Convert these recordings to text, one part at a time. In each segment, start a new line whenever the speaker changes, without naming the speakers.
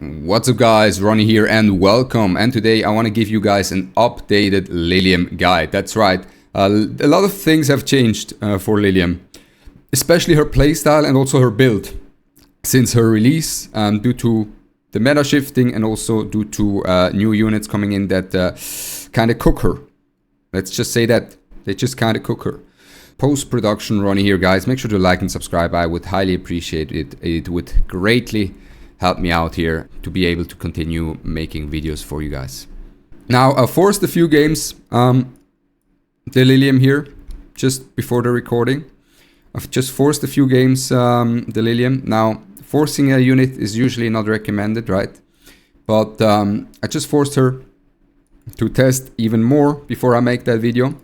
What's up guys, Ronny here and welcome. And today I want to give you guys an updated Lilium guide. That's right, a lot of things have changed for Lilium, especially her playstyle and also her build since her release, due to the meta shifting and also due to new units coming in that kind of cook her. Let's just say that they just kind of cook her. Post-production Ronny here guys, make sure to like and subscribe. I would highly appreciate it. It would greatly help me out here to be able to continue making videos for you guys. Now I forced a few games, the Lilium here, just before the recording. I've just forced a few games, the Lilium. Now forcing a unit is usually not recommended, right? But I just forced her to test even more before I make that video,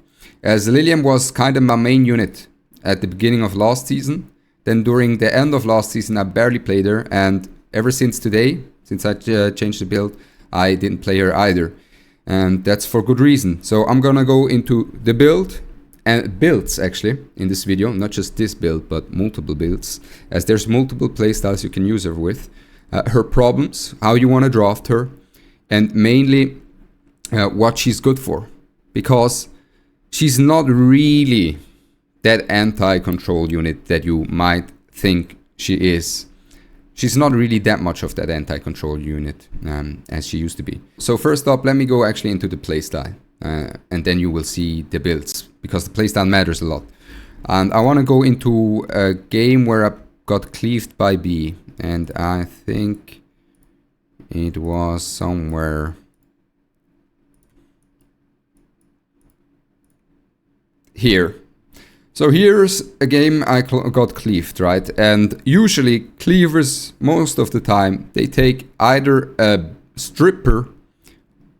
as Lilium was kind of my main unit at the beginning of last season. Then during the end of last season I barely played her, and ever since today, since I changed the build, I didn't play her either. And that's for good reason. So I'm gonna go into the build and builds actually in this video, not just this build, but multiple builds, as there's multiple playstyles you can use her with. Her problems, how you wanna draft her, and mainly what she's good for. Because she's not really that anti-control unit that you might think she is. She's not really that much of that anti-control unit as she used to be. So first up, let me go actually into the playstyle, and then you will see the builds, because the playstyle matters a lot. And I want to go into a game where I got cleaved by B, and I think it was somewhere here. So here's a game I got cleaved, right? And usually cleavers, most of the time, they take either a stripper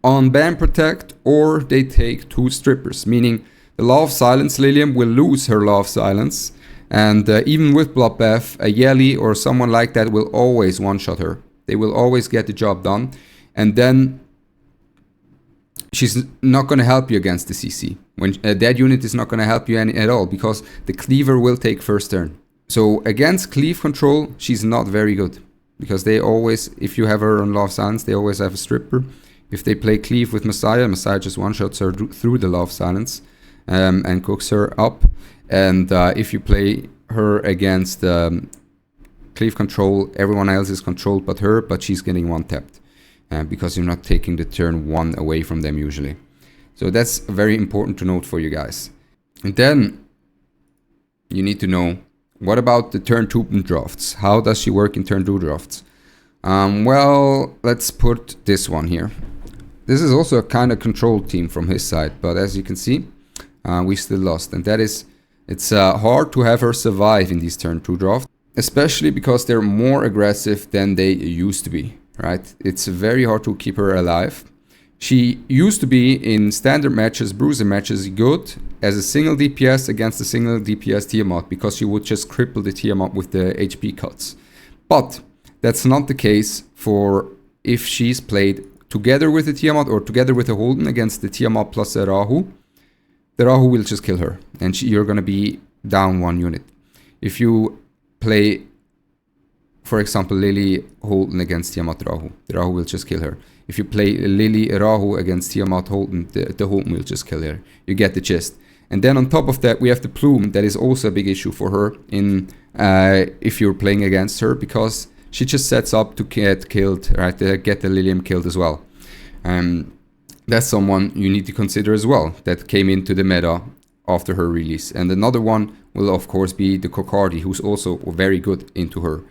on ban protect, or they take two strippers, meaning the Law of Silence Lilium will lose her Law of Silence, and even with Bloodbath, a Yelly or someone like that will always one-shot her. They will always get the job done, and then she's not going to help you against the CC. When that unit is not going to help you at all, because the cleaver will take first turn. So against cleave control, she's not very good, because they always, if you have her on Law of Silence, they always have a stripper. If they play cleave with Messiah, Messiah just one-shots her through the Law of Silence and cooks her up. And if you play her against cleave control, everyone else is controlled but her, but she's getting one-tapped. Because you're not taking the turn one away from them usually. So that's very important to note for you guys. And then you need to know, what about the turn 2 drafts? How does she work in turn 2 drafts? Well, let's put this one here. This is also a kind of controlled team from his side, but as you can see, we still lost. And that is, it's hard to have her survive in these turn 2 drafts, especially because they're more aggressive than they used to be. Right, it's very hard to keep her alive. She used to be in standard matches, bruiser matches, good as a single DPS against a single DPS Tiamat, because she would just cripple the Tiamat with the HP cuts. But that's not the case for if she's played together with the Tiamat or together with a Holden against the Tiamat plus a Rahu. The Rahu will just kill her, and you're gonna be down one unit. If you play, for example, Lily Holden against Tiamat Rahu, the Rahu will just kill her. If you play Lily Rahu against Tiamat Holden, the Holden will just kill her. You get the gist. And then on top of that, we have the Plume. That is also a big issue for her in if you're playing against her, because she just sets up to get killed, right? Get the Lilium killed as well. That's someone you need to consider as well, that came into the meta after her release. And another one will of course be the Kokardi, who's also very good into her.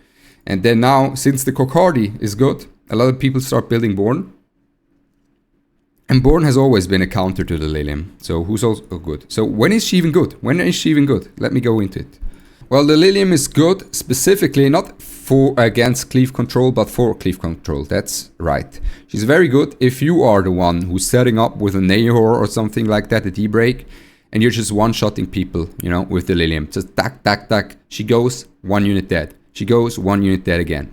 And then now, since the Kokardi is good, a lot of people start building Born. And Born has always been a counter to the Lilium, so who's also good. So when is she even good? When is she even good? Let me go into it. Well, the Lilium is good specifically not for against cleave control, but for cleave control. That's right. She's very good if you are the one who's setting up with a Nahor or something like that, a D-break, and you're just one-shotting people, you know, with the Lilium. Just tack, tack, tack. She goes, one unit dead. She goes, one unit dead again,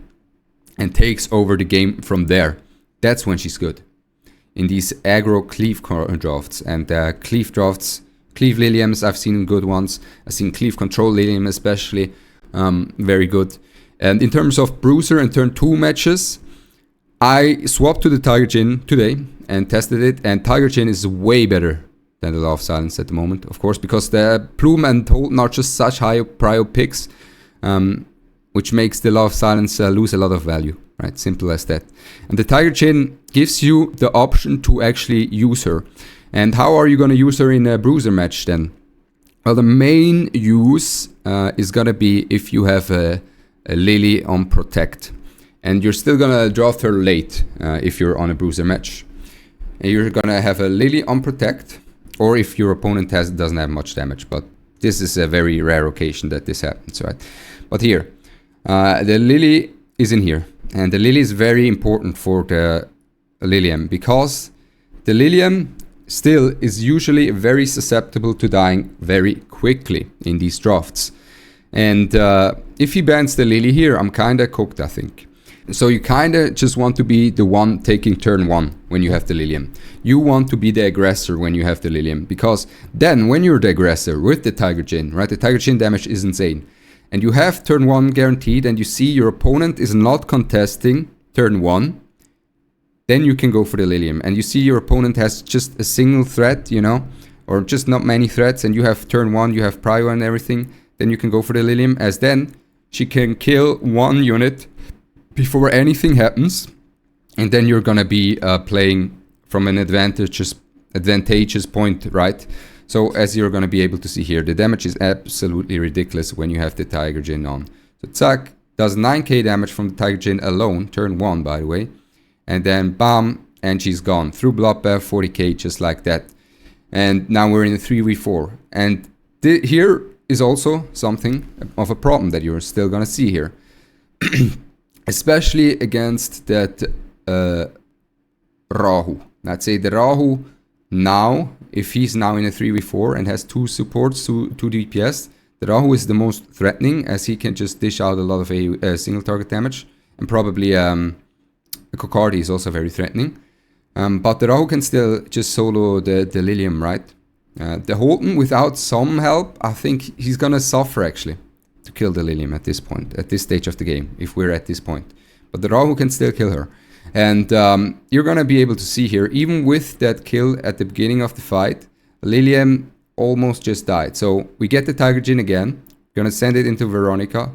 and takes over the game from there. That's when she's good. In these aggro cleave drafts, and cleave drafts, cleave Liliums, I've seen good ones. I've seen cleave control Lilium especially, very good. And in terms of bruiser and turn 2 matches, I swapped to the Tiger Chin today and tested it, and Tiger Chin is way better than the Law of Silence at the moment, of course, because the Plume and Holton are just such high prio picks, which makes the Law of Silence lose a lot of value, right? Simple as that. And the Tiger Chin gives you the option to actually use her. And how are you going to use her in a bruiser match then? Well, the main use is going to be if you have a Lily on Protect. And you're still going to draft her late if you're on a bruiser match. And you're going to have a Lily on Protect, or if your opponent doesn't have much damage. But this is a very rare occasion that this happens, right? But here, the Lily is in here. And the Lily is very important for the Lilium, because the Lilium still is usually very susceptible to dying very quickly in these drafts. And if he bans the Lily here, I'm kinda cooked, I think. So you kinda just want to be the one taking turn 1 when you have the Lilium. You want to be the aggressor when you have the Lilium, because then when you're the aggressor with the Tiger Chin, right, the Tiger Chin damage is insane. And you have turn 1 guaranteed, and you see your opponent is not contesting turn 1, then you can go for the Lilium. And you see your opponent has just a single threat, you know, or just not many threats, and you have turn 1, you have prio and everything, then you can go for the Lilium, as then she can kill 1 unit before anything happens, and then you're gonna be playing from an advantageous point, right? So as you're gonna be able to see here, the damage is absolutely ridiculous when you have the Tiger Chin on. So Zack does 9k damage from the Tiger Chin alone, turn 1 by the way, and then bam, and she's gone through Bloodbath, 40k just like that. And now we're in a 3v4, and here is also something of a problem that you're still gonna see here. Especially against that Rahu. Let's say the Rahu now, if he's now in a 3v4 and has 2 supports, 2 DPS, the Rahu is the most threatening, as he can just dish out a lot of single target damage. And probably Kokardi is also very threatening. But the Rahu can still just solo the Lilium, right? The Holton, without some help, I think he's gonna suffer actually to kill the Lilium at this point, at this stage of the game, if we're at this point. But the Rahu can still kill her. And you're gonna be able to see here, even with that kill at the beginning of the fight, Lilium almost just died. So we get the Tiger Chin again, gonna send it into Veronica.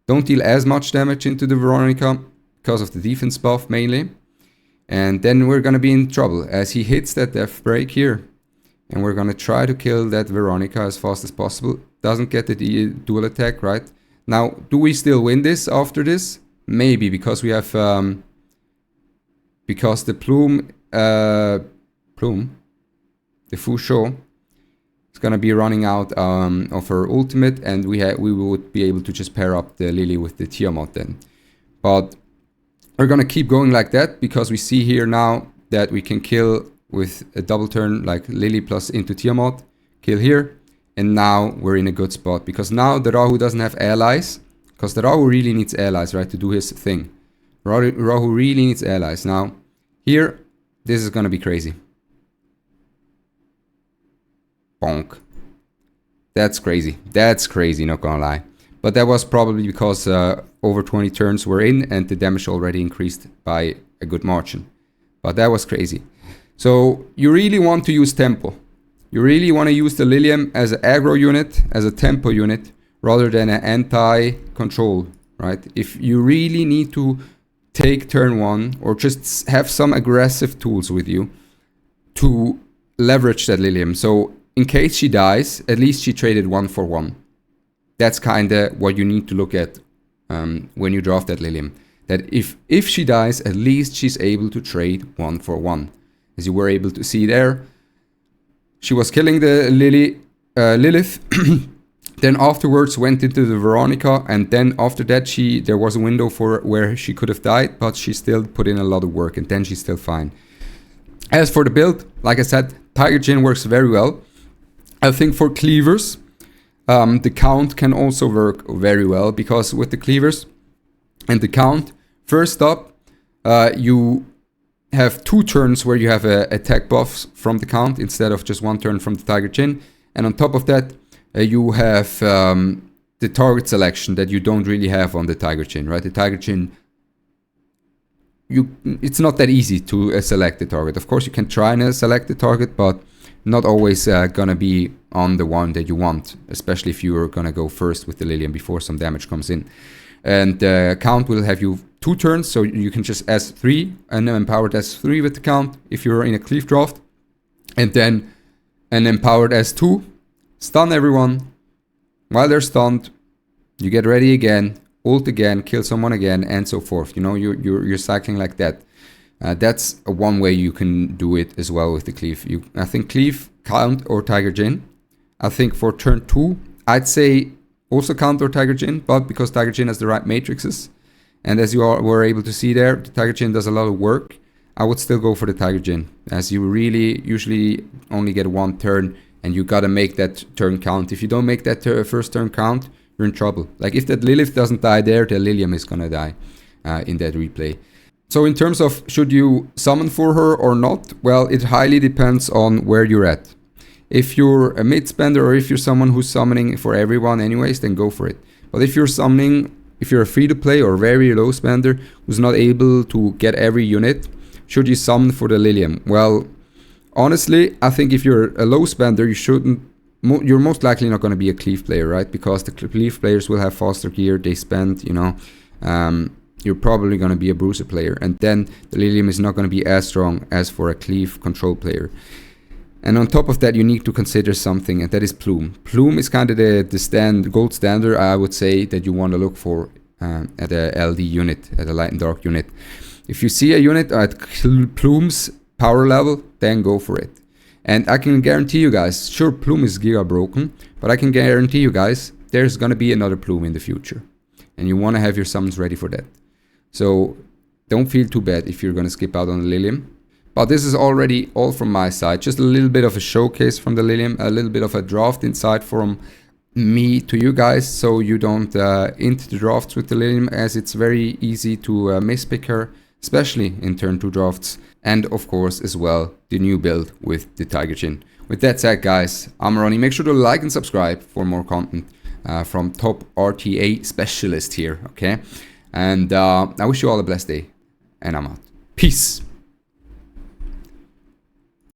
Don't deal as much damage into the Veronica because of the defense buff mainly. And then we're gonna be in trouble as he hits that death break here. And we're gonna try to kill that Veronica as fast as possible. Doesn't get the dual attack, right? Now, do we still win this after this? Maybe, because we have because the Plume, the Fusho, is gonna be running out of her ultimate, and we would be able to just pair up the Lily with the Tiamat then. But we're gonna keep going like that, because we see here now that we can kill with a double turn, like Lily plus into Tiamat, kill here, and now we're in a good spot, because now the Rahu doesn't have allies, because the Rahu really needs allies, right, to do his thing. Rahu really needs allies. Now, here, this is gonna be crazy. Bonk. That's crazy. That's crazy, not gonna lie. But that was probably because over 20 turns were in, and the damage already increased by a good margin. But that was crazy. So you really want to use tempo. You really want to use the Lilium as an aggro unit, as a tempo unit, rather than an anti-control, right? If you really need to take turn 1, or just have some aggressive tools with you to leverage that Lilium. So in case she dies, at least she traded 1 for 1. That's kind of what you need to look at when you draft that Lilium. That if she dies, at least she's able to trade 1 for 1. As you were able to see there, she was killing the Lilith, then afterwards went into the Veronica, and then after that there was a window for where she could have died, but she still put in a lot of work, and then she's still fine. As for the build, like I said, Tiger Chin works very well. I think for cleavers, the count can also work very well, because with the cleavers and the count, first up, you have 2 turns where you have attack buffs from the count instead of just 1 turn from the Tiger Chin. And on top of that, you have the target selection that you don't really have on the Tiger Chin, right? The Tiger Chin it's not that easy to select the target. Of course, you can try and select the target, but not always gonna be on the one that you want, especially if you're gonna go first with the Lilium before some damage comes in. And count will have you 2 turns, so you can just S3 and then empowered S3 with the count if you're in a cleave draft, and then an empowered S2, stun everyone. While they're stunned, you get ready again, ult again, kill someone again, and so forth. You know, you're cycling like that. That's one way you can do it as well with the cleave. I think cleave, count, or Tiger Jin. I think for turn 2, I'd say also count or Tiger Jin, but because Tiger Jin has the right matrices, and as you were able to see there, the Tiger Jin does a lot of work, I would still go for the Tiger Jin, as you really usually only get 1 turn, and you gotta make that turn count. If you don't make that first turn count, you're in trouble. Like if that Lilith doesn't die there, the Lilium is gonna die in that replay. So in terms of should you summon for her or not, well, it highly depends on where you're at. If you're a mid spender or if you're someone who's summoning for everyone anyways, then go for it. But if you're summoning, if you're a free to play or very low spender who's not able to get every unit, should you summon for the Lilium? Well, honestly, I think if you're a low spender, you're most likely not going to be a cleave player, right? Because the cleave players will have faster gear, they spend, you know, you're probably going to be a bruiser player, and then the Lilium is not going to be as strong as for a cleave control player. And on top of that, you need to consider something, and that is Plume. Plume is kind of the gold standard, I would say, that you want to look for at a LD unit, at a light and dark unit. If you see a unit at Plume's power level, then go for it. And I can guarantee you guys, sure, Plume is giga broken, but I can guarantee you guys, there's going to be another Plume in the future. And you want to have your summons ready for that. So don't feel too bad if you're going to skip out on the Lilium. But this is already all from my side. Just a little bit of a showcase from the Lilium, a little bit of a draft insight from me to you guys, so you don't int the drafts with the Lilium, as it's very easy to mispick her, especially in turn 2 drafts. And of course as well, the new build with the Tiger Jin. With that said, guys, I'm Ronny. Make sure to like and subscribe for more content from top RTA specialist here, okay? And I wish you all a blessed day, and I'm out. Peace.